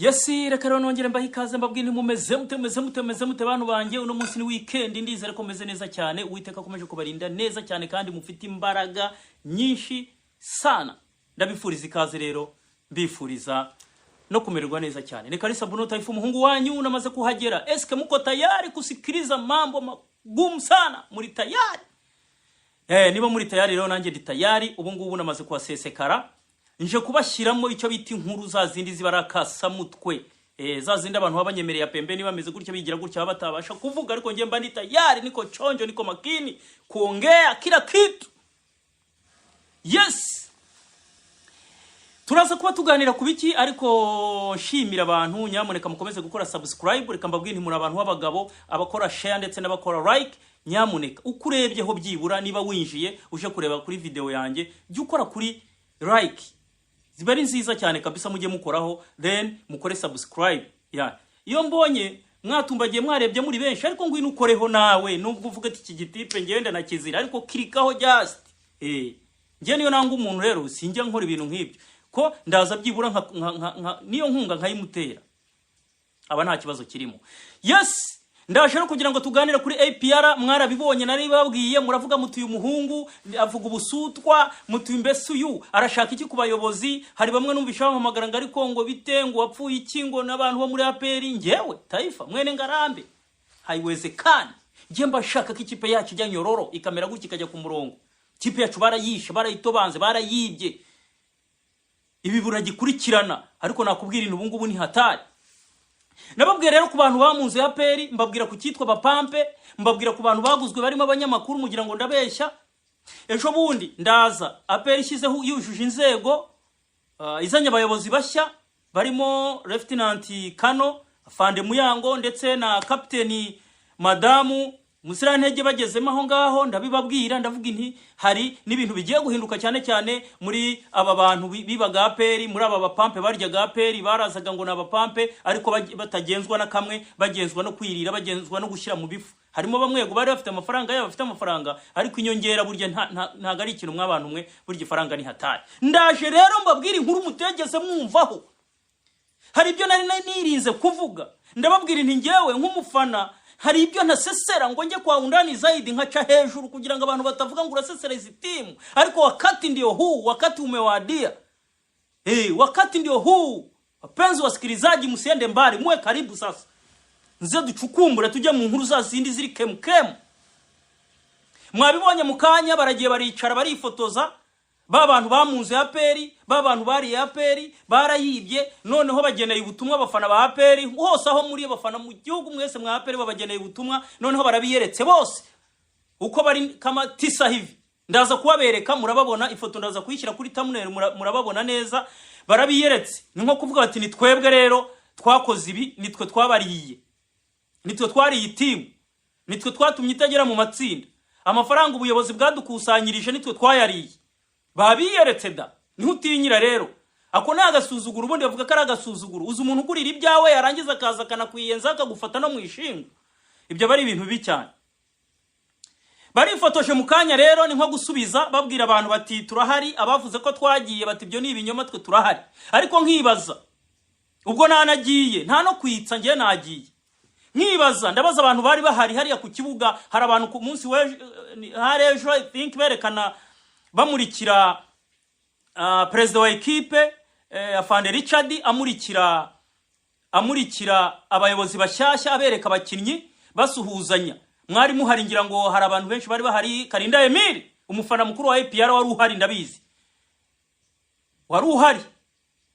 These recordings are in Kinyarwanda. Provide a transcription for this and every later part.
Yesi reka rero nongere mbaha ikaze mbabwire ntimumeze mute bantu banjye uno munsi ni weekend ndizere ko meze neza cyane Uwiteka akomeje kubarinda neza cyane kandi mufite imbaraga nyinshi sana ndabifuriza ikaze rero mbifuriza no kumererwa neza cyane reka ari Sabuno Taifu umuhungu wanyu unamaze kuhagera eske muko tayari kusikiliza mambo magumu sana muri tayari niba muri tayari rero nanjye ndi tayari ubu ngubu namaze kuhasesekara nje kubashyiramo icyo bita inkuru za zindi zibarakasa mutwe za zindi abantu babanyemereye pembe niba bameze gutya bigira gutya batabasha kuvuga ariko nge mba ndi tayari niko chonjo niko makini kuongea kila kitu. Yes, turaza kuba tuganira kubiki ariko nshimira abantu nyamuneka mukomeze gukora subscribe reka mbabwire nti muri abantu b'abagabo abakora share ndetse n'abakora like nyamuneka ukurebyeho byibura niba winjiye uje kureba kuri video yanjye jya ukora kuri like zibari nziza cyane kabisa mujye mukoraho then mukore subscribe iyo mbonye mwatumbagiye mwarebye muri benshi ariko ngwino ukoreho nawe nubwo uvuga ati iki gitipe ngenda nakizira ariko klikaho just ngiye niyo nanga umuntu rero sinjya nkora ibintu nk'ibyo ko ndaza byibura niyo nkunga nkayimutera aba nta kibazo kirimo. Yes, ndaje no kugira ngo tuganire kuri APR mwarabibonye nari babwiye muravuga mutuye umuhungu avuga ubusutwa mutuye mbese uyu arashaka iki kubayobozi hari bamwe numvisha bamamagara ngari Kongo bite ngo wapfuye iki ngo nabantu bo muri APR ngewe Taifa mwene ngarambe haiwezekani ngiye mbashaka ko ikipe yacu ijya nyororo ikamera gutya ikajya ku murongo ikipe yacu barayisha barayitobanze barayibye ibi buragikurikirana ariko nakubwira intu ubungubu ni hatari. Nababwira rero ku bantu bamunze ya peri mbabwira ku cyitwa bapampe mbabwira ku bantu baguzwe barimo abanyamakuru mugira ngo ndabeshya ejo bundi ndaza aperi ishyizeho yujuje inzego izanye abayobozi bashya barimo Lieutenant Kano Afande Muyango ndetse na Captain Madamu Musirantege bagezemo aho ngaho ndabibabwira ndavuga inti hari n'ibintu bigiye guhinduka cyane muri aba bantu bibaga aperi muri aba bapampe baryaga aperi barazaga ngo nabapampe ariko batagenzwa na kamwe bagenzwa no kwirira bagenzwa no gushyira mu bifu harimo bamwe go bari bafite amafaranga yabo bafite amafaranga ariko inyongera burya ntago ari ikintu mw'abantu mwe burya ifaranga ni hatari. Ndaje rero mbabwira inkuru mutegeze mwumvaho hari ibyo nari nirinze kuvuga ndababwira inti ngewe nk'umufana hari ibyo ntasesera ngo njye kwa undani zaidi nkaca hejuru kugira ngo abantu batavuga ngo urasesera izi timu ariko wakati ndio huu wakati umewadia wakati ndio huu wapenzi wasikilizaji msiende mbali muwe karibu sasa nze ducukumbura tujye mu nkuru za zindi ziri kemkemu mwabibonye mukanya baragiye baricara barifotoza babantu bamunze aperi babantu bari aperi barayibye noneho bageneye ubutumwa bafana ba aperi hose aho muri bafana mu gihugu mwese mwa aperi babageneye ubutumwa noneho barabiyeretse bose uko bari kama tisa hivi ndaza kubabereka murababona ifoto ndaza kuyishyira kuri thumbnail murababona neza barabiyeretse ni nko kuvuga bati ni twebwe rero twakoze ibi nitwe twabariye nitwe twariye team nitwe twatumye itagera mu matsinda amafaranga ubuyobozi bwadukusanyirije nitwe twayariye babiyeretse da ntutinyira rero ako nagasuzugura ubundi bavuga ko ari agasuzuguro uzi umuntu ugurira ibyawe yarangiza akaza kanakwiyenza akagufata no mu ishinga ibyo bari ibintu bibi cyane barifotoshe mu kanya rero ni nko gusubiza babwira abantu bati turahari abavuze ko twagiye bati ibyo ni ibinyoma twe turahari ariko nkibaza ubwo nanagiye nta no kwitsa ngiye nagiye nkibaza ndabaza abantu bari bahari hariya ku kibuga hari abantu ku munsi hari ejo I think berekana bamurikira president wa equipe Afande Richard amurikira abayobozi bashyashya abereka abakinnyi basuhuzanya mwari muhari ngira ngo hari abantu benshi bari bahari Karinda Emile umufana mukuru wa APR wari uhari ndabizi wari uhari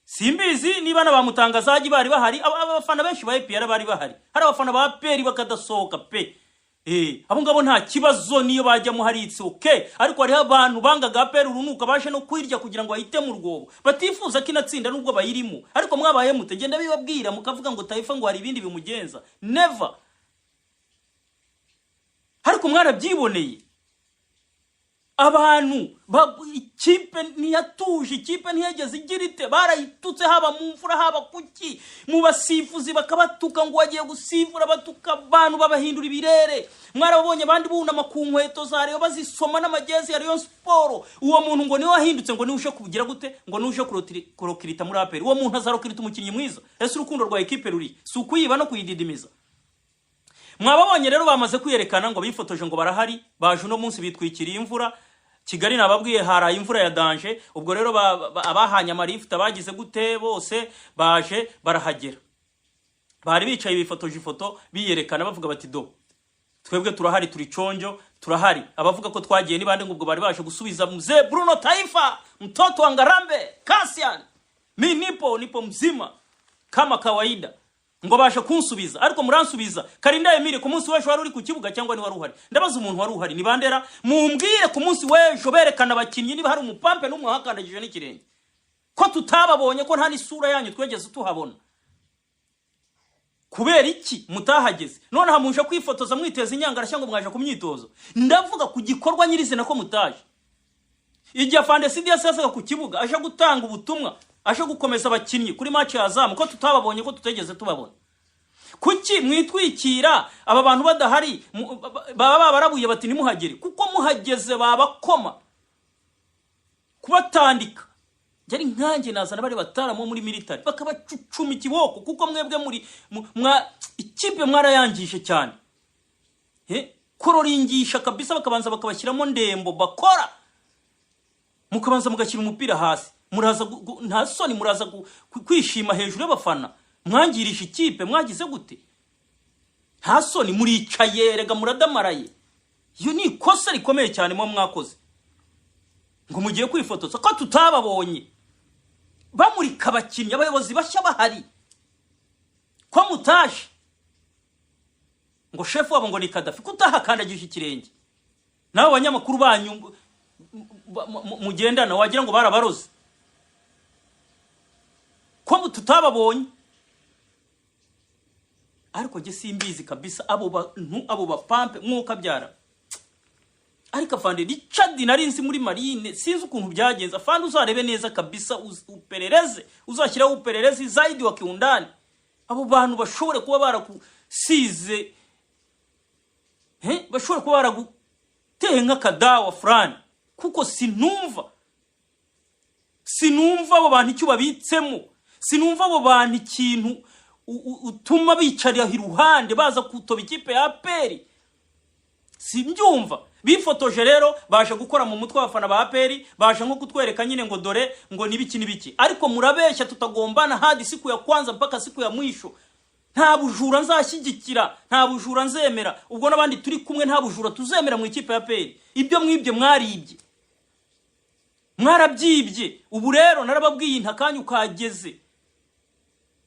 simbizi niba nabamutangazaji bari bahari abafana benshi ba APR bari bahari hari abafana ba APR bakadasohoka pe abo ngabo nta kibazo niyo bajya mu haritse okay ariko hari abantu bangaga APR urunuka bashe no kwirya kugira ngo bahite mu rwobo batifuza kinatsinda nubwo bayirimo ariko mwabaye mutegenda bibabwira mukavuga ngo Taifa ngo hari ibindi bimugenza never ariko mwarabyiboneye abantu ikipe ntiyatuje, ikipe ntiyageze igira ite, barayitutse haba mu mfura haba kuki, mu basifuzi bakabatuka ngo wagiye gusifura, batuka abantu babahindura ibirere. Mwarabonye abandi bunama ku nkweto za Rayon bazisoma n'amagezi ya Rayon Sport. Uwo muntu ngo niwe wahindutse, ngo niwe uje kugira gute, ngo niwe uje kurokirita muri APR. Uwo muntu azarokirita umukinnyi mwiza? Ese urukundo rwa ekipe ruri si ukuyiba no kuyididimiza? Mwababonye rero bamaze kwiyerekana ngo bifotoje ngo barahari, baje no munsi bitwikiriye imvura. Kigali nababwiye haraye imvura ya danje. Ubwo rero abahanya amarifta bagize gute bose baje barahagera. Bari bicaye bifotoje ifoto biyerekana bavuga bati do twebwe turahari, turi chonjo, turahari. Abavuga ko twagiye nibande ngo ubwo bari baje gusubiza mzee Bruno Taifa, mtoto wa Ngarambe, Cassian. Nipo mzima kama kawaida. Ngo basha kunsubiza, ariko muransubiza Karinda Emile ku munsi w'ejo wari uri ku kibuga cyangwa ni wari uhari? Ndabaza umuntu wari uhari ni bandera, mumbwire ku munsi w'ejo berekana abakinnyi niba hari umupampe n'umwe hakandagije n'ikirenge, ko tutababonye, ko nta n'isura yanyu twegeze tuhabona. Kubera iki mutahageze? None hamunje kwifotoza mwiteza inyangara cyangwa mwaje ku myitozo? Ndavuga ku gikorwa nyirizina ko mutaje. Igihe Afande Sidi yasasaga ku kibuga aje gutanga ubutumwa, aje gukomeza abakinnyi kuri match ya Azam, ko tutababonye, ko tutegeze tubabona. Kuki mwitwikira aba bantu badahari baba barabuye bati nimuhagere? Kuko muhageze babakoma kubatandika. Jari nkanjye nazana bari bataramo muri military bakabacucuma ikiboko, kuko mwebwe muri ikipe mwarayangishe cyane. Kororingisha kabisa, bakabanza bakabashyiramo ndembo bakora, mukabanza mugashyira umupira hasi. Muraza nta soni, muraza kwishima hejuru y'abafana. Mwangirisha ikipe mwagize gute? Nta soni, muricaye rega muradamaraye. Iyo ni ikosa rikomeye cyane mwa mwakoze. Ngo mugiye kwifotoza ko tutababonye bamurika abakinnyi, abayobozi bashya bahari, ko mutaje. Ngo chef wabo ngo ni Kadafi, kutahakandagije ikirenge. Nawe abanyamakuru banyu mugendana wagira ngo barabaroze, ko tutababonye. Ariko je simbizi kabisa abo bapampe mwuka byara. Ariko Afande Richard narinzi muri Marine, sinzi ukuntu byagenza. Afande uzarebe neza kabisa, uperereze, uzashyira uperereze zaidi wa kiundani. Abo bantu bashobore kuba barakusize, bashobore kuba baraguteye nk'akadawa frani, kuko sinumva abo bantu icyo babitsemo. Sinumva abo bantu ikintu utuma bicarira iruhande baza kutoba ikipe ya APR. Simbyumva. Bifotoje rero baje gukora mu mutwe w'abafana ba APR, baje nko kutwereka nyine ngo dore ngo nibiki. Ariko murabeshya, tutagombana hadi siku ya kwanza mpaka siku ya mwisho. Nta bujura nzashyigikira, nta bujura nzemera. Ubwo nabandi turi kumwe nta bujura tuzemera mu ikipe ya APR. Ibyo mwibye mwaribye, mwarabyibye. Ubu rero narababwiye intakanyu kageze.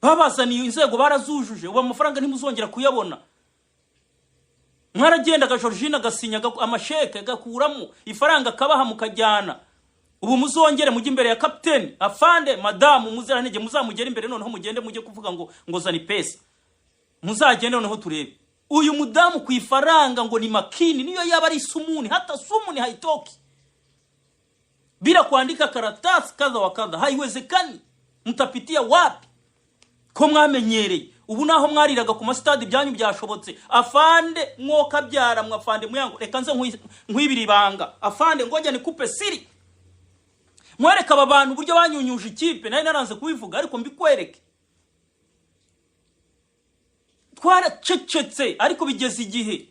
Babazaniye inzego barazujuje, ubu amafaranga ntimuzongera kuyabona. Mwaragenda Georgina gasinya amasheke gakuramo ifaranga kabaha mukajyana. Ubu muzongere mujye imbere ya captain Afande madamu muzirantege, muzamugera imbere noneho mugende mujye kuvuga ngo zani pesa. Muzagende noneho turebe. Uyu mudamu ku ifaranga ngo ni makini, niyo yaba ari sumuni, hata sumuni haitoki. Bila kuandika karatasi kadha wa kadha haiwezekani. Mtapitia wapi? Ko mwamenyereye. Ubu naho mwariraga ku stade byanyu byashobotse. Afande mwoka byara mwafande muyango, reka nze nkwibira ibanga. Afande ngoja nikupe siri. Mwereka aba bantu buryo banyunyuje ikipe, nari naranze kubivuga ariko mbikwereke. Twaracecetse ariko bigeze igihe.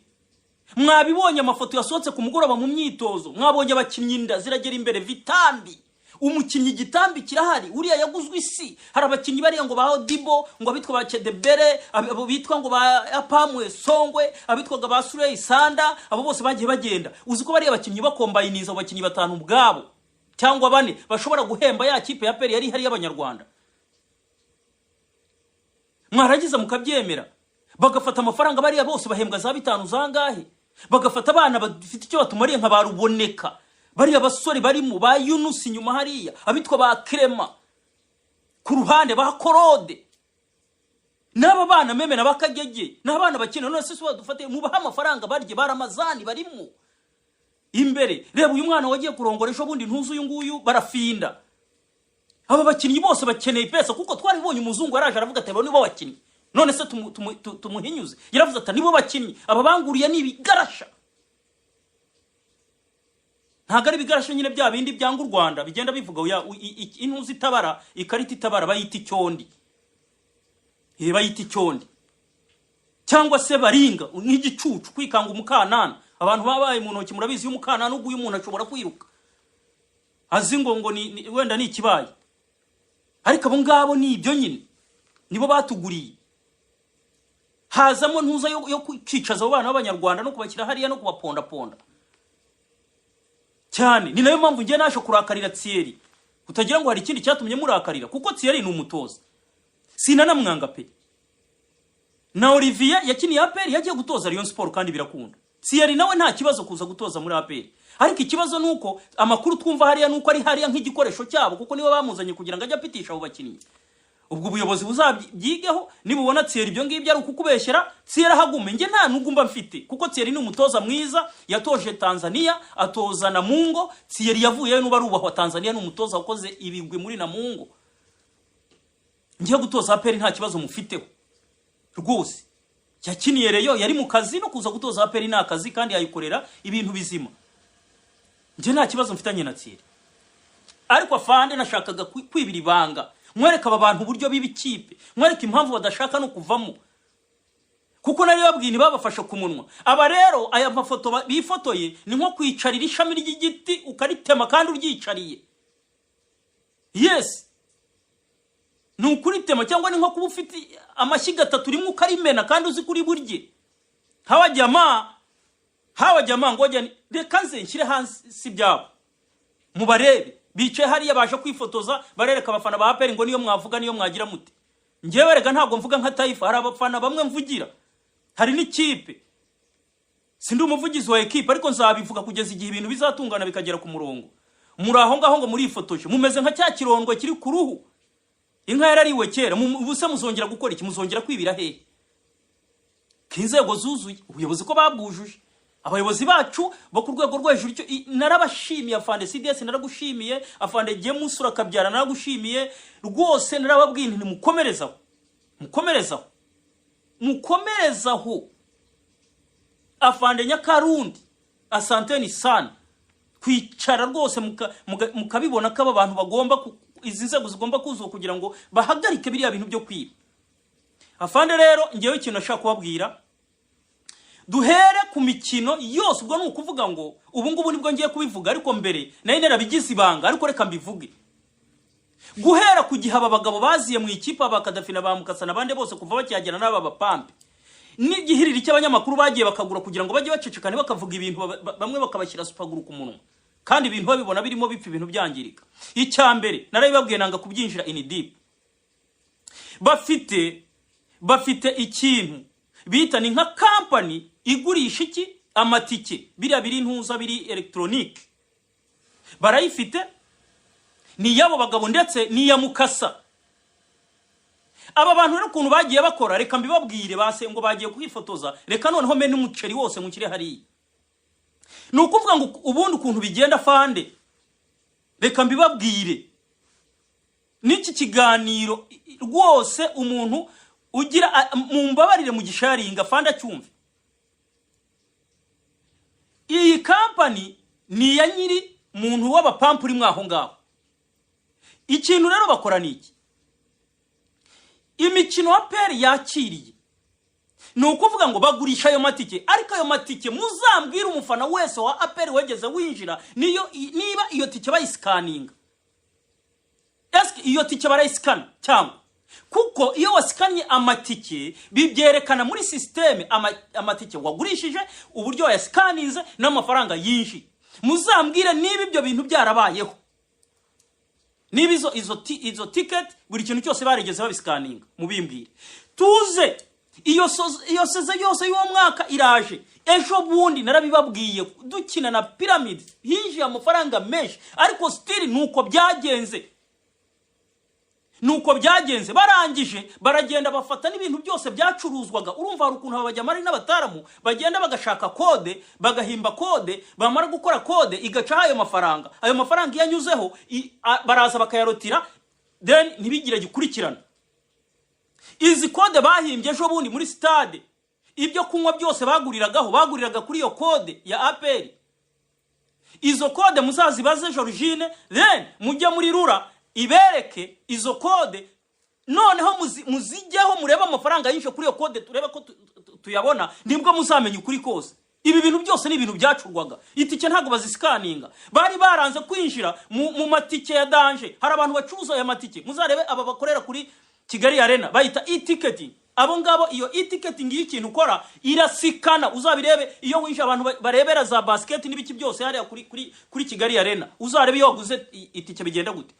Mwabibonye amafoto yasohotse ku mugoroba mu myitozo, mwabonye abakinnyi inda ziragera imbere vitambi. Umukinnyi gitambi kirahari, uriya yaguzwe isi. Hari abakinnyi bari ngo baho Dibo, ngo abitwa ba Chedebere, abo bitwa ngo ba Apamwe Songwe, abitwaga ba Surey Sanda, abo bose bagiye bagenda. Uzi ko bari abakinnyi bakombayiniza abakinnyi batanu ubwabo cyangwa bane bashobora guhemba ya kipe ya APR yari hari y'abanyarwanda. Mwaragiza mukabyemera, bagafata amafaranga bari bose bahembwa za 5 zangahe, bagafata abana bafite icyo batumariye nka baruboneka. Bari abasore bari mu ba Yunus nyuma hariya, abitwa ba Krema ku ruhande ba Korode. Naba bana meme na bakagege, n'abana bakina none se badufate mu baha amafaranga barye baramazani barimo. imbere. Reba uyu mwana wagiye kurongora ejo bundi ntuzi uyu nguyu barafinda. Aba bakinnyi bose bakeneye pesa kuko twaribonye umuzungu yaraje aravuga ati abo nibo bakinnyi. None se tumuhinyuze. Yaravuze ati nibo bakinnyi. Aba banguriye ni ibigarasha. Ntago ari bigarasha nyine bya bindi byanga u Rwanda bigenda bivuga ya intuzi itabara ikarita itabara bayita icyondi. Bayita icyondi. Cyangwa se baringa nk'igicucu kwikanga umukanana. Abantu babaye mu ntoki murabizi y'umukanana uguye umuntu ashobora kwiruka. Azi ngo ni wenda ni ikibaye. Ariko abo ngabo ni ibyo nyine. Nibo batuguriye. Hazamo ntuza yo kwicaza abo bana b'Abanyarwanda no kubakira hariya no kubaponda ponda. Cyane ni nayo mpamvu ngiye nasho kurakarira Thierry. Utagira ngo hari ikindi cyatumye murakarira kuko Thierry ni umutoza. Sinanamwanga pe. Na Olivier yakiniye APR yagiye gutoza Rayon Sport kandi birakunda. Thierry nawe nta kibazo kuza gutoza muri APR. Ariko ikibazo nuko amakuru twumva hariya nuko ari hariya nk'igikoresho cyabo kuko nibo bamuzanye kugira ngo ajye apitisha abo bakinnyi. Ubwo ubuyobozi buzabyigeho nibubona Thierry ibyo ngibyo ari ukukubeshyera Thierry hagume nge nta nugumba mfite kuko Thierry ni umutoza mwiza yatoje Tanzania atoza Namungo. Thierry yavuye n'uba rubahwa Tanzania n'umutoza wakoze ibigwi muri Namungo. Ngiye gutoza APR nta kibazo mufiteho rwose. Yakiniye Reyo yari mu kazi no kuza gutoza APR ni akazi kandi yayikorera ibintu bizima. Nge nta kibazo mfitanye na Thierry. Ariko afande nashakaga kwibira ibanga. Mwereka aba bantu uburyo bibikipe. Mwereka impamvu badashaka no kuvamo. Kuko nari babwini babafasha ku munwa. Aba rero aya mafoto bifotoye ni nko kwicarira ishami ry'igiti ukaritema kandi uryicariye. Yes. Nukuritema cyangwa ni nko kuba ufite amashyiga 3 rimwe ukarimena kandi uzi kuri burye. Hawa jamaa ngoja reka nze nshyire hansi byabo. Mubarebe bice hariya baje kwifotoza barereka abafana ba APR ngo niyo mwavuga niyo mwagira muti. Ngewe rega ntabwo mvuga nka Taifa hari abafana bamwe mvugira. Hari n'ikipe. Sindi umuvugizi wa equipe ariko nzabivuga kugeza igihe ibintu bizatungana bikagera ku murongo. Muraho ngaho ngo muri ifotoje mumeze nka cya kirondwe kiri ku ruhu. Inka yarariwe kera ubuse muzongera gukora iki muzongera kwibira hehe. Kinzego zuzuye ubuyobozi ko babujuje. Abayobozi bacu bo ku rwego rwo hejuru narabashimiye afande CDS naragushimiye afande James urakabyara naragushimiye rwose narababwiye nti mukomerezaho afande Nyakarundi asanteni sana kwicara rwose mukabibona ko aba bantu bagomba izi nzego zigomba kuzo kugira ngo bahagarike biriya bintu byo kwiba. Afande rero ngewe ikintu nashaka kubabwira duhere ku mikino yose ubwo nukuvuga ngo ubu ngubu nibwo ngiye kubivuga ariko mbere nayo nerabigize ibanga ariko reka mbivuge. Guhera ku gihe aba bagabo baziye mu ikipe abakadafi na bamukasa nabande bose kuva bakiyagera n'aba bapampe. N'igihiriri cy'abanyamakuru bagiye bakagura kugira ngo bajye bacecekane bakavuga ibintu bamwe bakabashyira supaguru ku munwa. Kandi ibintu babibona birimo bipfa ibintu byangirika. Icyambere narabibabwiye nanga kubyinjira in deep. Bafite ikintu bita ni nka company igurisha iki amatike biriya biri ntuza biri electronic. Barayifite ni yabo bagabo ndetse ni ya mukasa. Aba bantu rero kuntu bagiye bakora reka mbibabwire base ngo bagiye kwifotoza reka noneho mene umuceri wose mukire hari. Nukuvuga ngo ubundi kuntu bigenda fande reka mbibabwire niki kiganiro rwose umuntu ugira mumbabarire mu gisharinga fanda cyumve. Iyi company ni ya nyiri muntu w'abapampu uri mwaho ngaho. Ikintu rero bakora niki imikino APR yakiriye nukuvuga ngo bagurisha ayo matike ariko ayo matike muzambwira umufana wese wa APR wegeze winjira niba iyo tike bayiscanninga. Eske iyo tike barayiskana cyangwa kuko iyo wasikanye amatike bibyerekana muri systeme amatike wagurishije uburyo yasikanize n'amafaranga yinshi. Muzambwire niba ibyo bintu byarabayeho niba izo ticket buri kintu cyose barigeze babiscanninga mubimbwire tuze iyo seze yose y'uwo mwaka iraje. Ejo bundi narabibabwiye dukina na Pyramids hinjiye amafaranga menshi ariko still nuko byagenze. nuko byagenze. Barangije baragenda bafata n'ibintu byose byacuruzwaga. Urumva hari ukuntu abajyamari n'abataramu bagenda bagashaka kode, bagahimba kode, bamara gukora kode igacaho ayo mafaranga. Ayo mafaranga iyo anyuzeho baraza bakayarotira, then ntibigire gikurikirana. Izi kode bahimbye ejo bundi muri stade, ibyo kunywa byose baguriraga kuri iyo kode ya APR. Izo kode muzazibaze Georgine, then mujya muri rura ibereke izo kode, noneho muzijyaho mureba amafaranga yinje kuri iyo kode, tureba ko tuyabona, nibwo muzamenya ukuri kose. Ibi bintu byose ni ibintu byacurwaga. Itike ntago bazisikaninga. Bari baranze kwinjira mu matike ya danje. Hari abantu bacuruza aya matike, muzarebe aba bakorera kuri Kigali Arena bayita e-ticketing. Abo ngabo iyo e-ticketing y'ikintu ukora irasikana. Uzabirebe iyo winjira abantu barebera za basket n'ibiki byose hariya kuri Kigali Arena. Uzarebe iyo waguze itike bigenda gute.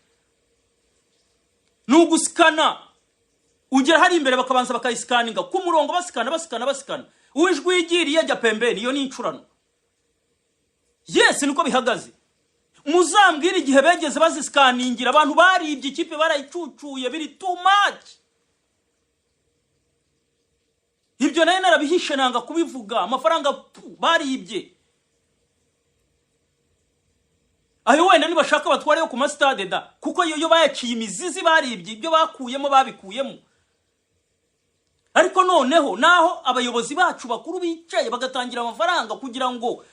Nugusikana. Ugera hari imbere bakabanza bakayisikaninga ku murongo, basikana. Uwijwe igiriye ajya pembeni, iyo ni incurano. Yes, niko bihagaze. Muzambwira igihe begeze bazisikaningira, abantu baribye ikipe barayicucuye, biri too much. Ibyo nayo narabihishe nanga kubivuga, amafaranga baribye. Ayo wenda nibashaka batware yo ku stade da, kuko yo bayaciye imizizi baribye, ibyo bakuyemo babikuyemo. Ariko noneho naho abayobozi bacu bakuru bicaye bagatangira amafaranga kugira ngo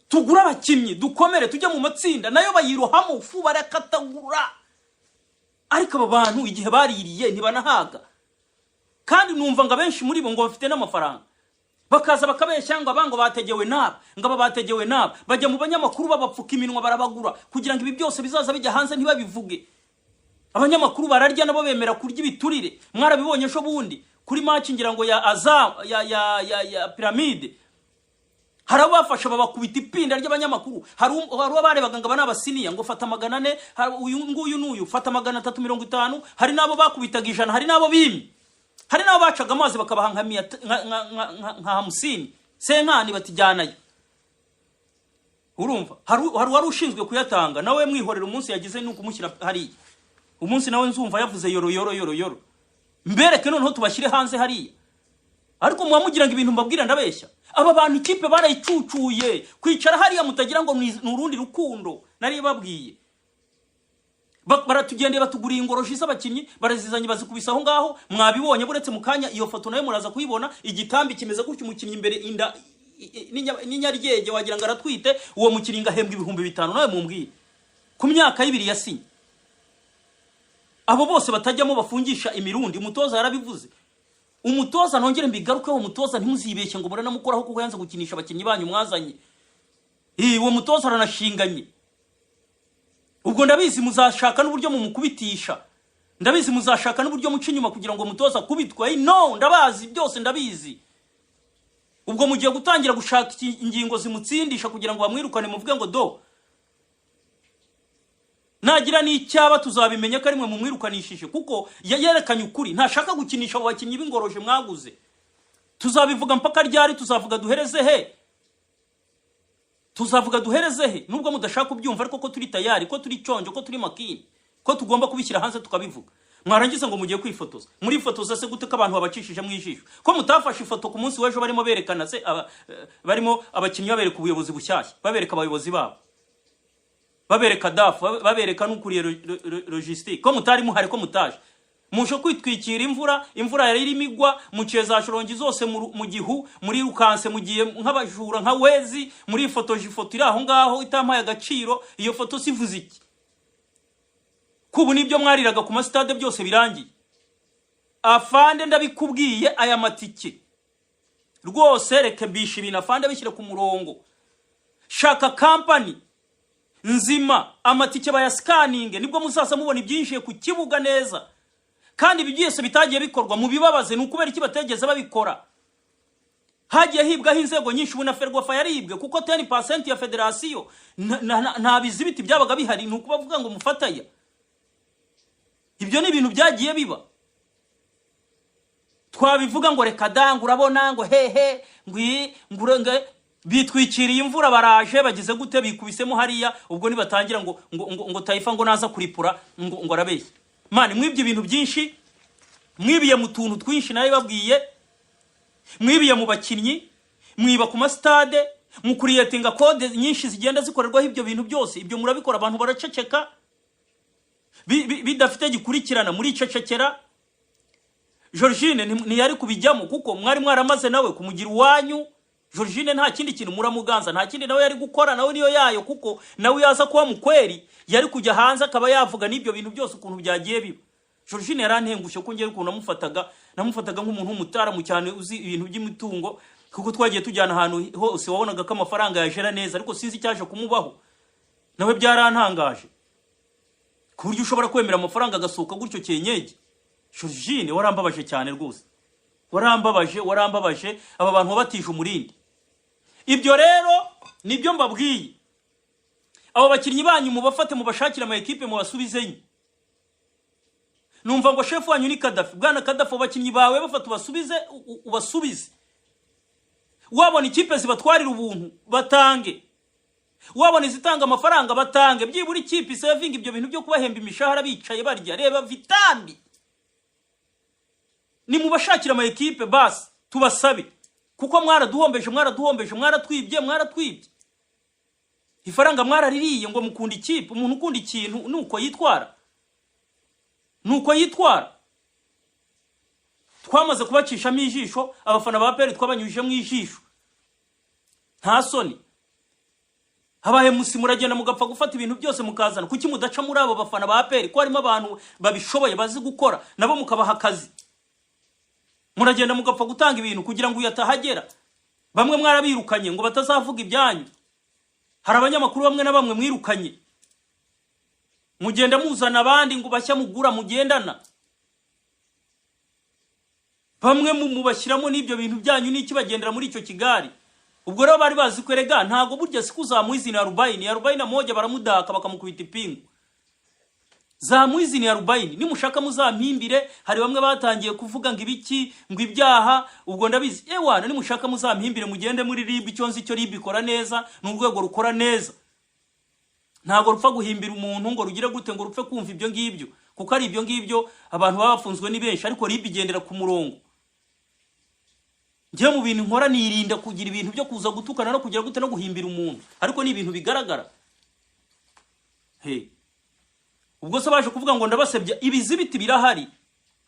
tugura abakinnyi dukomere tujye mu matsinda, nayo bayirohamo ufu barakatagura. Ariko aba bantu igihe baririye ntibanahaga, kandi numva ngo benshi muri bo ngo bafite n'amafaranga, bakaza bakabeshya ngo abango bategewe naba, ngaba bategewe naba, bajya mu banyamakuru babapfuka iminwa barabagura kugira ngo ibi byose bizaza bijya hanze ntibabivuge. Abanyamakuru bararya nabo bemera kurya ibiturire. Mwarabibonye ejo bundi kuri match ngira ngo ya Azam ya Pyramide, hari abafasha babakubita ipinda ry'abanyamakuru. Hari abarebaga ngo banabasiniya ngo fata 400, uyu nguyu n'uyu fata 350, hari nabo bakubitaga 100, hari nabo bimi, hari nabo bacaga amazi bakabaha nka 50 senkani batijyanayo. Urumva hari wari ushinzwe kuyatanga, nawe mwihorera umunsi yagize nuko mushyira hari umunsi nawe nzumva yavuze yoro mbereke noneho tubashyire hanze hariya. Ariko muwamugira ngo ibintu mbabwira ndabeshya. Aba bantu ikipe barayicucuye, kwicara hariya mutagira ngo nurundi rukundo nari babwiye. Baratugendeye batuguriye ingoroshi z'abakinnyi, barazizanye bazikubisaho ngaho, mwabibonye buretse mukanya iyo foto nayo muraza kuyibona, igitambi kimeze gutyo umukinnyi imbere inda n'inyaryege wagira ngo aratwite, uwo mukinnyi ngahembwa 5,000 nawe mumbwire ku myaka 2 yasinye. Abo bose batajyamo bafungisha imirundi. Umutoza yarabivuze. Umutoza nongere mbigarukeho, umutoza ntimuzibeshye ngo murana mukoraho kuko yanze gukinisha abakinnyi banyu mwazanye. Uwo mutoza aranashinganye. Ubwo ndabizi muzashaka n'uburyo mumukubitisha, ndabizi muzashaka n'uburyo muca inyuma kugira ngo umutoza kubitwa. No, ndabazi byose ndabizi. Ubwo mugiye gutangira gushaka ingingo zimutsindisha kugira ngo bamwirukane muvuge ngo do nagira n'icyaba tuzabimenya ko ari mwe mumwirukanishije, kuko yerekanye ukuri. Ntashaka gukinisha abo bakinnyi b'ingoroje mwaguze. Tuzabivuga mpaka ryari? Tuzavuga duhereze he nubwo mudashaka kubyumva, ariko ko turi tayari, ko turi conjo, ko turi makini, ko tugomba kubishyira hanze tukabivuga. Mwarangiza ngo mugiye kwifotoza. Muri fotoza se gute ko abantu babacishije mwijisho? Ko mutafashe ifoto ku munsi w'ejo barimo berekana se barimo abakinnyi babereka ubuyobozi bushyashya, babereka abayobozi babo, babereka dafu, babereka n'ukuriye logistique. Ko mutari muhari, ko mutaje musho kwitwikira imvura yari irimo igwa, muciye za shorongi zose mu gihu, muri rukanse mugiye nk'abajura nka wezi, muri fotoje ifoto iri aho ngaho itampaye agaciro. Iyo foto sivuze iki? Kubu nibyo mwariraga ku stade byose birangiye. Afande ndabikubwiye, aya matike rwose reke bisha ibintu afande bishyire ku murongo. Shaka company nzima amatike bayasikaninge, nibwo muzaza mubona ibyinjiye ku kibuga neza. Kandi ibi byose bitagiye bikorwa mu bibabaze n'ukubera iki bategeze babikora. Hagiye hibwaho inzego nyinshi, ubu na Ferwafa yaribwe kuko 10% ya federation nta bizibiti byabaga bihari, nuko bavuga ngo mufataya. Ibyo ni ibintu byagiye biba. Twabivuga ngo reka dangu urabona ngo hehe ngurenge bitwikiriye imvura baraje bagize gute bikubisemo hariya. Ubwo nibatangira ngo Taifa ngo naza kuripura ngo arabeshya. mani mwibye ibintu byinshi, mwibiye mu tuntu twinshi nayo babwiye, mwibiye mu bakinnyi, mwiba ku mastade, mukuriyetinga code nyinshi zigenda zikorerwaho ibyo bintu byose. Ibyo murabikora abantu baraceceka bidafite gikurikirana muri cecekera. Georgine ntiyari kubijyamo kuko mwari mwaramaze nawe kumugira uwanyu. Georgine nta kindi kintu muramuganza, nta kindi nawe yari gukora, nawe niyo yayo kuko nawe yaza kuba mukweri yari kujya hanze akaba yavuga n'ibyo bintu byose ukuntu byagiye biba. Georgine yarantengushe ko ngere ukuntu namufataga nk'umuntu w'umutaramu cyane uzi ibintu by'imitungo, kuko twagiye tujyana ahantu hose wabonaga ko amafaranga yajera neza, ariko sinzi cyaje kumubaho. Nawe byarantangaje ku buryo ushobora kwemera amafaranga agasohoka gutyo cyenyege. Georgine warambabaje cyane rwose, warambabaje aba bantu wabatije umurindi. Ibyo rero nibyo mbabwiye, abo bakinnyi banyu mubafate mubashakira ama equipe mubasubizenye. Numva ngo chef wanyu ni Kadafi, bwana Kadafi, abakinnyi bawe bafata ubasubize. Wabona ikipe zibatwarira ubuntu batange, wabona izitanga amafaranga batange, byibura ikipe saving ibyo bintu byo kubahemba imishahara bicaye barya. Reba Vitambi ni mubashakira ama equipe basi tubasabe, kuko mwaraduhombeje, mwaratwibye ifaranga mwaraririye ngo mukunda ikipe. Umuntu ukunda ikintu nuko yitwara. Twamaze kubacishamo ijisho, abafana ba APR twabanyujije mu ijisho, nta soni. Habaye muragenda mugapfa gufata ibintu byose mukazana. Kuki mudaca muri abo bafana ba APR ko harimo abantu babishoboye bazi gukora, nabo mukabaha akazi? Muragenda mugapfa gutanga ibintu kugira ngo uyatahagera. Bamwe mwarabirukanye ngo batazavuga ibyanyu. Hari abanyamakuru bamwe na bamwe mwirukanye, mugenda muzana abandi ngo bashya mugura mugendana. Bamwe mubashyiramo n'ibyo bintu byanyu n'iki bagendera muri icyo kigari. Ubwo rero bari bazi kwerega ntago burya sikuzamuizini ya 40 na moja baramudaka bakamukubita ipingu. Za muizini ya 40 nimushaka muzampimbire. Hari bamwe batangiye kuvuga ngo ibiki ngo ibyaha, ubwo ndabizi ewana nimushaka muzampimbire mugende muri RIB. Icyo nzi cyo RIB ikora neza, n'urwego rukora neza. Ntago rupfa guhimbira umuntu ngo rugire gute ngo rupfe kumva ibyo ngibyo, kuko ari ibyo ngibyo abantu babafunzwe ni benshi, ariko RIB igendera ku murongo. Ngiye mu bintu nkora nirinda kugira ibintu byo kuza gutukana no kugira gute no guhimbira umuntu, ariko ni ibintu bigaragara. Ubwo se baje kuvuga ngo ndabasebya, ibizibiti birahari,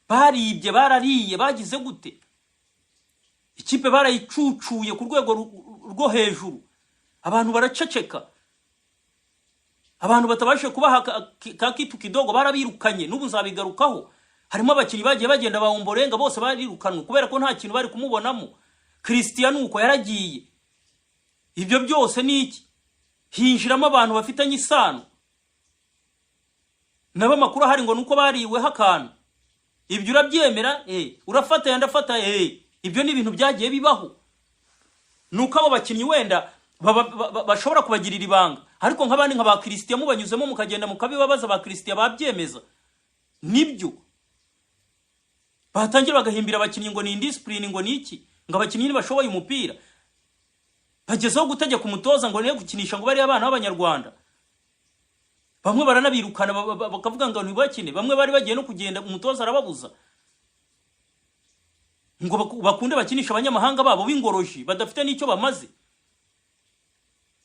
baribye barariye bagize gute, ikipe barayicucuye ku rwego rwo hejuru, abantu baraceceka. Abantu batabashe kubaha ka kitu kidogo barabirukanye, n'ubu nzabigarukaho. Harimo abakinnyi bagiye bagenda baomborenga bose barirukanwe kubera ko nta kintu bari kumubonamo. Christian uko yaragiye. Ibyo byose ni iki? Hinjiramo abantu bafitanye isano. Naba makuru hari ngo nuko bariwe hakana. Ibyo urabyemera? Urafata yandafata ibyo ni ibintu byagiye bibaho. Nuko abo bakinnyi wenda bashobora kubagirira ibanga, ariko nk'abandi nka ba Christian mubanyuzemo mukagenda mukabibabaza ba Christian babyemeza. Nibyo batangira bagahimbira abakinnyi ngo ni indiscipline ngo niki, ngo abakinnyi bashoboye umupira. Bagezeho gutegeka umutoza ngo niye gukinisha ngo bari abana b'Abanyarwanda. Bamwe baranabirukana bakavuga ngo ntibakine, bamwe bari bagiye no kugenda umutoza arababuza ngo bakunde bakinisha abanyamahanga babo b'ingoroji badafite n'icyo bamaze.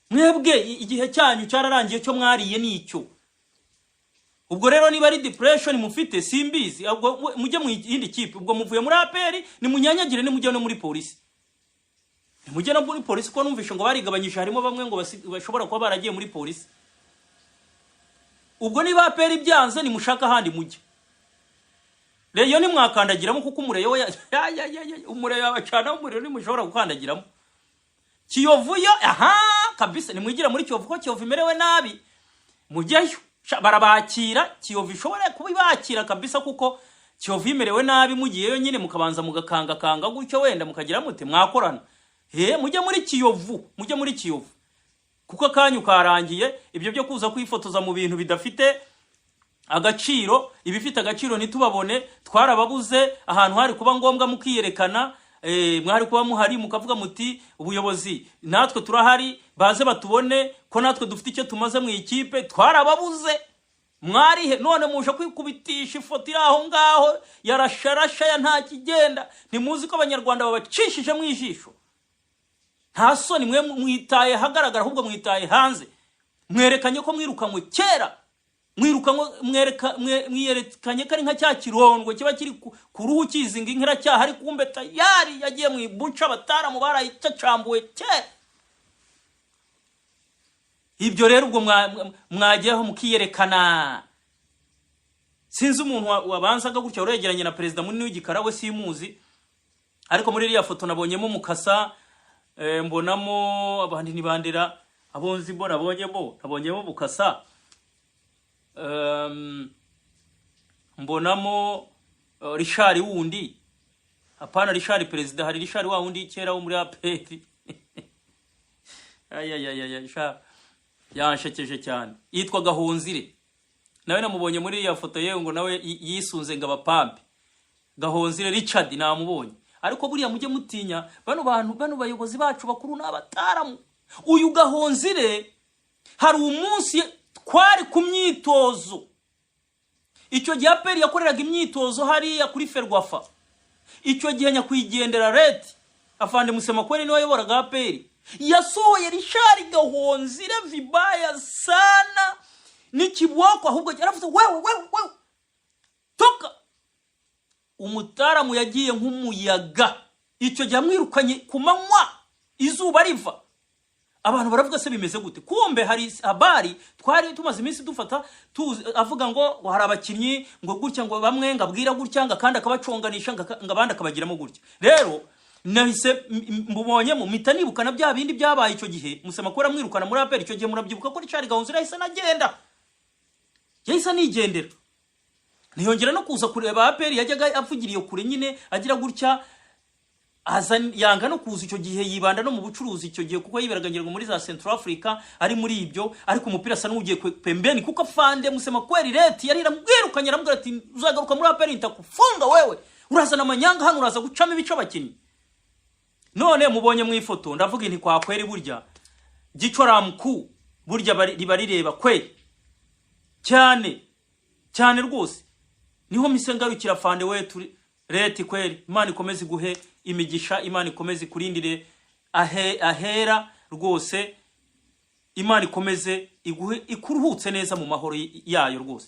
Mwebwe igihe cyanyu cyararangiye, cyo mwariye n'icyo. Ubwo rero niba ari depression mufite simbizi, ubwo mujye mu yindi kipe. Ubwo muvuye muri APR ni munyanyagire, ni mujye no muri polisi, ni mujye no muri polisi, ko numvishe ngo barigabanyije, harimo bamwe ngo bashobora kuba baragiye muri polisi. Ubwo niba APR byanze ni mushaka handi mujye. Reyo ni mwakandagiramo kuko umureyo umureyo abacana umuriro ni mushobora gukandagiramo. Kiyovu yo kabisa ni mwigira muri Kiyovu, ko Kiyovu imerewe nabi mujyayo barabakira. Kiyovu ishobora kubibakira kabisa kuko Kiyovu imerewe nabi, mugiyeyo nyine mukabanza mugakanga gutyo wenda mukagira mute mwakorana. Mujye muri Kiyovu, kuko akanyu karangiye. Ibyo byo kuza kwifotoza mu bintu bidafite agaciro, ibifite agaciro nitubabone. Twarababuze ahantu hari kuba ngombwa mukiyerekana, mwari kuba muhari mukavuga muti ubuyobozi natwe turahari, baze batubone ko natwe dufite icyo tumaze mu ikipe. Twarababuze mwarihe none muje kwikubitisha ifoto iri aho ngaho yarasharasha ya nta kigenda ntimuzi ko abanyarwanda babacishije mu ijisho nta soni mwe mwitaye hagaragara ahubwo mwitaye hanze mwerekanye ko mwirukanywe kera mwiyerekanye ko ari nka cya kirondwe kiba kiri ku ruhu kizinga inkera cyaha ari kumbe tayari yagiye mu ibuca abataramu barayicacambuwe kera. Ibyo rero ubwo mwagiyeho mukiyerekana. Sinzi umuntu wabanzaga gutya uregeranye na president munini w'igikara we simuzi, ariko muri iriya foto nabonyemo Mukasa, mbonamo abandi nibandera abonzi mbona nabonyemo Mukasa, mbonamo Richard wundi, apana Richard president, hari Richard wa wundi kera wo muri APR. Yanshekeje cyane yitwa Gahonzire, nawe namubonye muri ya foto yewe ngo nawe yisunze ngo abapampe. Gahonzire Richard namubonye, ariko buriya mujye mutinya bano bayobozi bacu bakuru n'abataramu. Uyu Gahonzire hari umunsi twari ku myitozo, icyo gihe APR yakoreraga imyitozo hariya kuri Ferwafa. Icyo gihe nyakwigendera Leti afande Musemakweli niwe wayoboraga APR, yasohoye Richard Gahonzire vibaya sana n'ikibwako, ahubwo yaravuze wewe toka. Umutaramu yagiye nk'umuyaga, icyo gihe mwirukanye kumanywa izuba riva. Abantu baravuga se bimeze gute? Kumbe hari habari twari tumaze iminsi dufata avuga ngo hari abakinnyi ngo gutya ngo bamwe ngabwira gutya ngakanda akabaconganisha ngabanda kabagiramo gutya. Rero nahise mbubonye mu mitanibuka na bya bindi byabaye icyo gihe Musemakweli mwirukana muri APR. Icyo gihe murabyibuka ko Richard Gahonzire yahise nagenda, yahise nigendera, ntiyongera no kuza kureba APR. Yajyaga apfugiriye kure nyine agira gutya, azan yanga no kuza. Icyo gihe yibanda no mu bucuruzi icyo gihe, kuko yiberaga muri za Central Africa ari muri ibyo, ariko umupira asa n'ugiye pembeni, kuko afande Musemakweli Leti yari ramwirukanye aramubwira ati uzagaruka muri APR ntakufunga wewe, urazana amanyanga hano, uraza gucama ibice abakinnyi. None mubonye mu ifoto ndavuga inti kwa kweri burya gicoramku burya riba rireba kweri cyane rwose. Niho misengarukira fande wetu Leti kweri. Imana ikomeze guhe imigisha, Imana ikomeze kurindire ahera rwose, Imana ikomeze iguhe ikuruhutse neza mu mahoro yayo rwose.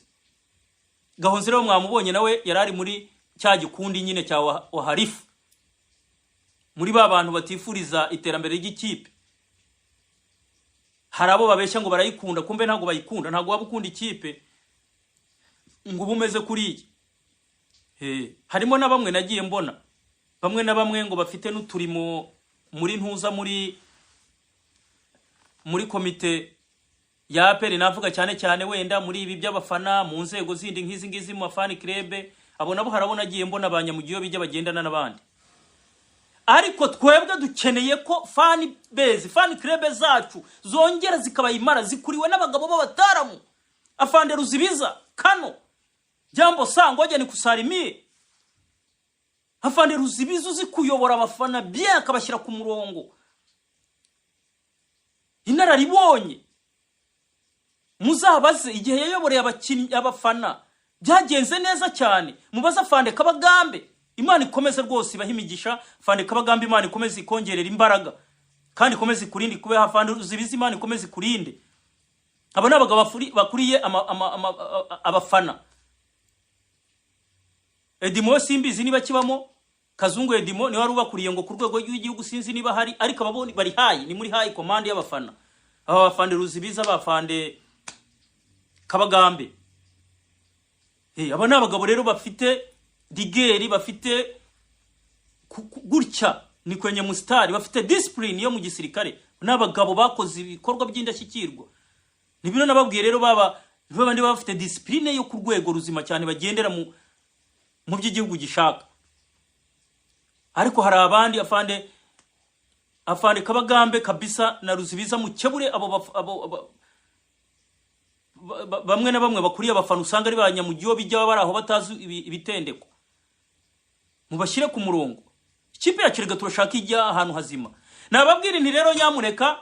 Gahonzire wo mwamubonye nawe yarari muri cya gikundi nyine cya waharifu, muri ba bantu batifuriza iterambere ry'ikipe. Harabo babeshya ngo barayikunda, kumbe ntago bayikunda. Ntago wabukunda ikipe ngo bumeze kuri harimo na bamwe nagiye mbona, bamwe na bamwe ngo bafite n'uturimo muri ntuza muri komite ya APR. Navuga cyane wenda muri ibi by'abafana mu nzego zindi nk'izi ngizi mu fan club. Abo nabo harabona agiye mbona abanyamugiyo bijya bagendana n'abandi. Ariko twebwe dukeneye ko fan club zacu zongera zikabayimara, zikuriwe n'abagabo b'abataramu. Afande Ruzibiza Kano Jambo Sangoje ni kusalimie. Afande Ruzibiza uzi kuyobora abafana bien akabashyira ku murongo. Inararibonye muzabaze igihe yayoboreye abakinnyi abafana byagenze neza cyane. Mubaza Afande Kabagambe, Imana ikomeze rwose bahimigisha. Afande Kabagambe Imana ikomeze ikongerera imbaraga kandi ikomeze kurindi kube. Afande Ruzibiza Imana ikomeze kurinde. Abo nabagabo bakuriye abafana. Edimo simbizi niba kibamo, Kazungu Edimo ni wari ubakuriye ngo ku rwego rw'igihugu sinzi niba hari, ariko ababoni bari hayi, ni muri hayi command y'abafana. Aba Afande Ruzibiza abafande Kabagambe. Aba nabagabo rero bafite digeri, bafite gutya ni kwenye mustari, bafite discipline yo mu gisirikare, n'abagabo bakoze ibikorwa by'indashyikirwa. Nibino nababwiye rero babandi bafite discipline yo ku rwego ruzima cyane, bagendera mu by'igihugu gishaka. Ariko hari abandi Afande Kabagambe kabisa na Ruzibiza mu kebure, abo bamwe na bamwe bakuriye abafana usanga ari banyamugiyo bijya baraho batazi ibitendeko. Mubashyire ku murongo. Ikipe yakirega turashaka ijya ahantu hazima. Nababwira nti rero nyamureka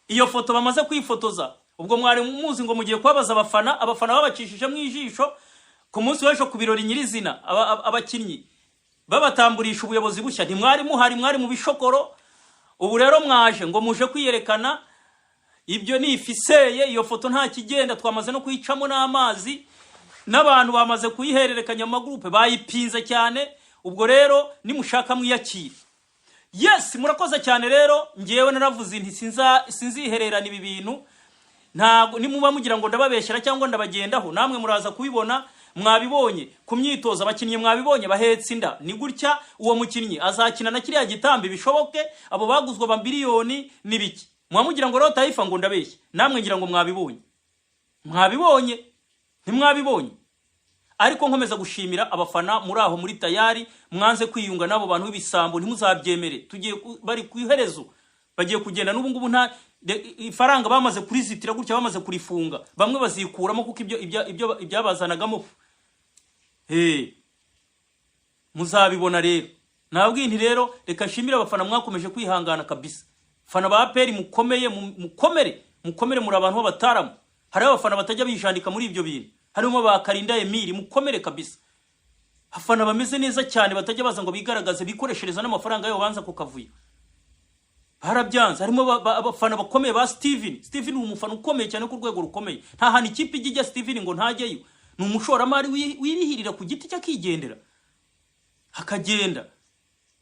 iyo foto bamaze kwifotoza ubwo mwari muzi ngo mugiye kwabaza abafana babacishije mu ijisho ku munsi w'ejo ku birori nyirizina abakinnyi babatamburisha ubuyobozi bushya ntimwari muhari, mwari mu bishokoro. Ubu rero mwaje ngo muje kwiyerekana, ibyo ni ifiseye, iyo foto nta kigenda, twamaze no kuyicamo n'amazi, n'abantu bamaze kuyihererekanya mu magroupe bayipinze cyane. Ubwo rero nimushaka mwiyakire. Yes, murakoze cyane rero, ngiyewe naravuze nti sinzihererana ibi bintu, ntago nimuba mugira ngo ndababeshyera cyangwa ndabagendaho, namwe muraza kubibona. Mwabibonye ku myitozo, abakinnyi mwabibonye bahetse inda, ni gutya uwo mukinnyi azakina na kiriya gitambi bishoboke, abo baguzwe ba miliyoni nibiki. Mwamugira ngo rero Taifa ngo ndabeshye, namwe ngira ngo mwabibonye ntimwabibonye. Ariko nkomeza gushimira abafana muri aho muri tayari, mwanze kwiyunga nabo bantu b'ibisambo, ntimuzabyemere. Tugiye bari ku iherezo, bagiye kugenda n'ubu ngubu nta ifaranga bamaze kurizitira gutya, bamaze kurifunga, bamwe bazikuramo kuko ibyo ibyabazanagamo. Muzabibona rero. Nabwiye nti rero reka nshimire abafana mwakomeje kwihangana kabisa. Fana ba APR mukomeye, mukomere muri abantu b'abataramu. Hari abafana batajya bijandika muri ibyo bintu, harimo ba Karinda Emile, mukomere kabisa. Afana bameze neza cyane, batajya baza ngo bigaragaze bikoreshereza n'amafaranga yo banza kukavuya. Harabyanze. Harimo abafana bakomeye ba Steven ni umufana ukomeye cyane ku rwego rukomeye, nta hana ikipe ijya Steven ngo ntajyeyo. Ni umushoramari wirihirira ku giti cyakigendera hakagenda.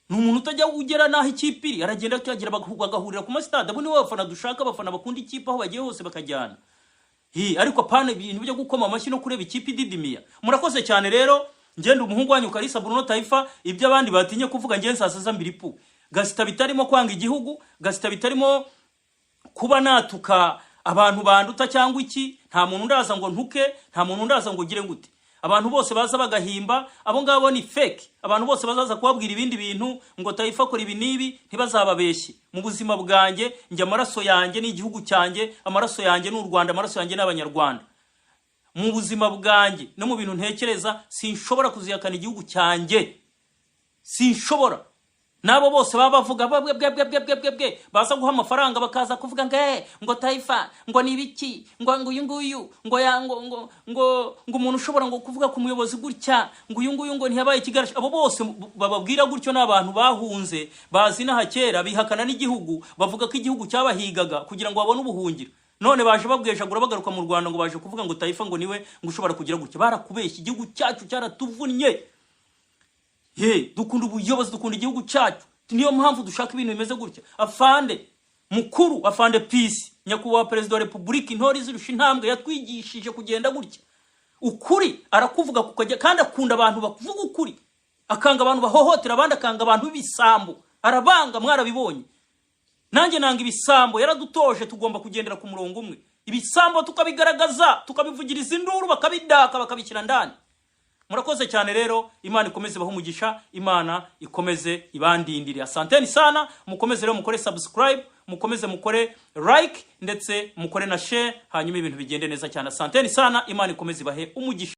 Ni umuntu utajya ugera naho ikipe iri, aragenda akagira bagahurira ku masitade. Abo ni abafana dushaka, abafana bakunda ikipe aho bagiye hose bakajyana. Ariko apana ibintu byo gukoma amashyi no kureba ikipe ididimiya. Murakoze cyane rero, ngende umuhungu wanyu Kalisa Bruno Taifa, ibyo abandi batinye kuvuga ngiye nsasaza mbiripu. Gasita bitarimo kwanga igihugu, gasita bitarimo kuba natuka abantu banduta cyangwa iki. Nta muntu ndaza ngo ntuke, nta muntu ndaza ngo gire ngute. Abantu bose baza bagahimba, abo ngabo ni fake. Abantu bose bazaza kubabwira ibindi bintu ngo Taifa akora ibi nibi, ntibazababeshye. Mu buzima bwanjye njye amaraso yanjye ni igihugu cyanjye, amaraso yanjye n'u Rwanda, amaraso yanjye n'abanyarwanda. Mu buzima bwanjye no mu bintu ntekereza sinshobora kuziyakana igihugu cyanjye, sinshobora. Nabo bose baba bavuga baza guha amafaranga bakaza kuvuga ngo Taifa ngo nibiki ngo uyu nguyu ngo umuntu ushobora ngo kuvuga ku muyobozi gutya ngo uyu nguyu ngo ntiyabaye Kigali. Abo bose bababwira gutyo n'abantu bahunze bazi n'ahakera, bihakana n'igihugu, bavuga ko igihugu cyabahigaga kugira ngo babone ubuhungiro. None baje babweshagura bagaruka mu Rwanda ngo baje kuvuga ngo Taifa ngo niwe ngo ushobora kugira gutya. Barakubeshya, igihugu cyacu cyaratuvunnye. Dukunda ubuyobozi, dukunda igihugu cyacu, niyo mpamvu dushaka ibintu bimeze gutya. Afande mukuru, afande peace, nyakubahwa perezida wa Republika, intore zirusha intambwe, yatwigishije kugenda gutya. Ukuri arakuvuga kukajya, kandi akunda abantu bakuvuga ukuri, akanga abantu bahohotera abandi, akanga abantu b'ibisambo, arabanga. Mwarabibonye. Nanjye nanga ibisambo, yaradutoje tugomba kugendera ku murongo umwe. Ibisambo tukabigaragaza, tukabivugiriza induru, bakabidaka, bakabishyira ndani. Murakoze cyane rero, Imana ikomeze bahumugisha, Imana ikomeze ibandindire. Asanteni sana, mukomeze rero mukore subscribe, mukomeze mukore like, ndetse mukore na share, hanyuma ibintu bigende neza cyane. Asanteni sana, Imana ikomeze bahe umugisha.